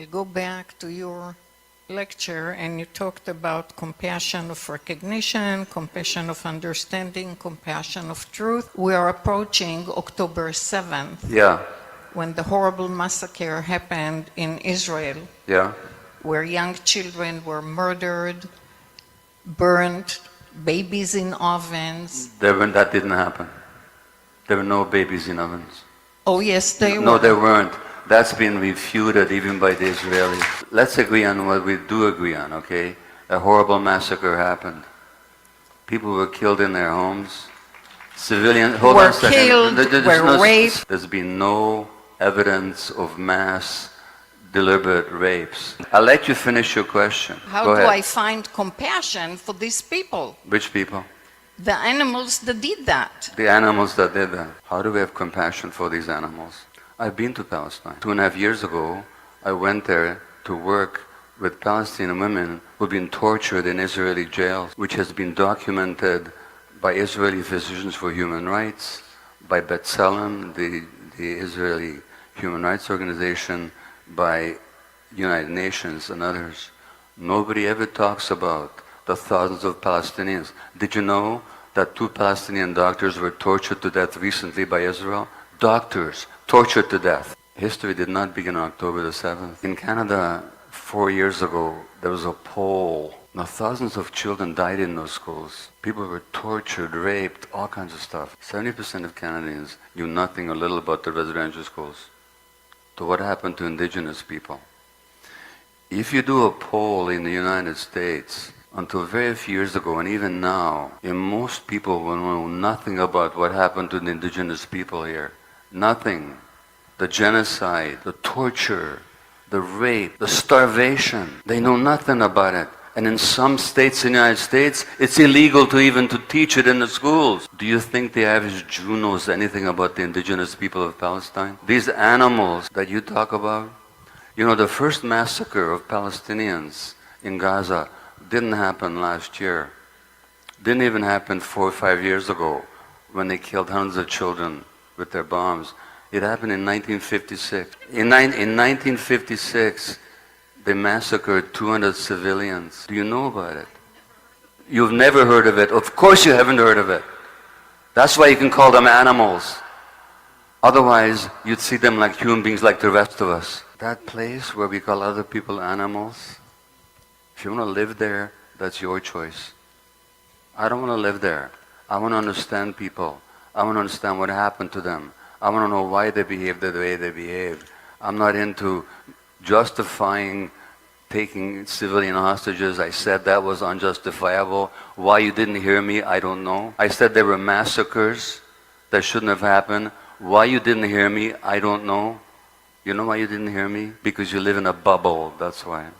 I'll go back to your lecture, and you talked about compassion of recognition, compassion of understanding, compassion of truth. We are approaching October 7th. Yeah. When the horrible massacre happened in Israel. Yeah. Where young children were murdered, burned, babies in ovens. That didn't happen. There were no babies in ovens. Oh yes, they were. No, there weren't. That's been refuted even by the Israelis. Let's agree on what we do agree on, okay? A horrible massacre happened. People were killed in their homes. Civilians were killed, were raped. There's been no evidence of mass deliberate rapes. I'll let you finish your question. How do I find compassion for these people? Which people? The animals that did that. The animals that did that. How do we have compassion for these animals? I've been to Palestine. 2.5 years ago, I went there to work with Palestinian women who've been tortured in Israeli jails, which has been documented by Israeli Physicians for Human Rights, by B'Tselem, the Israeli human rights organization, by United Nations and others. Nobody ever talks about the thousands of Palestinians. Did you know that 2 Palestinian doctors were tortured to death recently by Israel? Doctors tortured to death. History did not begin on October the 7th. In Canada, 4 years ago, there was a poll. Now, thousands of children died in those schools. People were tortured, raped, all kinds of stuff. 70% of Canadians knew nothing or little about the residential schools. So what happened to indigenous people? If you do a poll in the United States, until very few years ago, and even now, most people will know nothing about what happened to the indigenous people here. Nothing. The genocide, the torture, the rape, the starvation. They know nothing about it. And in some states in the United States, it's illegal to teach it in the schools. Do you think the average Jew knows anything about the indigenous people of Palestine? These animals that you talk about, you know, the first massacre of Palestinians in Gaza didn't happen last year. Didn't even happen 4 or 5 years ago when they killed hundreds of children with their bombs. It happened in 1956. In 1956, they massacred 200 civilians. Do you know about it? You've never heard of it. Of course you haven't heard of it. That's why you can call them animals. Otherwise, you'd see them like human beings like the rest of us. That place where we call other people animals, if you want to live there, that's your choice. I don't want to live there. I want to understand people. I want to understand what happened to them. I want to know why they behave the way they behave. I'm not into justifying taking civilian hostages. I said that was unjustifiable. Why you didn't hear me, I don't know. I said there were massacres that shouldn't have happened. Why you didn't hear me, I don't know. You know why you didn't hear me? Because you live in a bubble, that's why.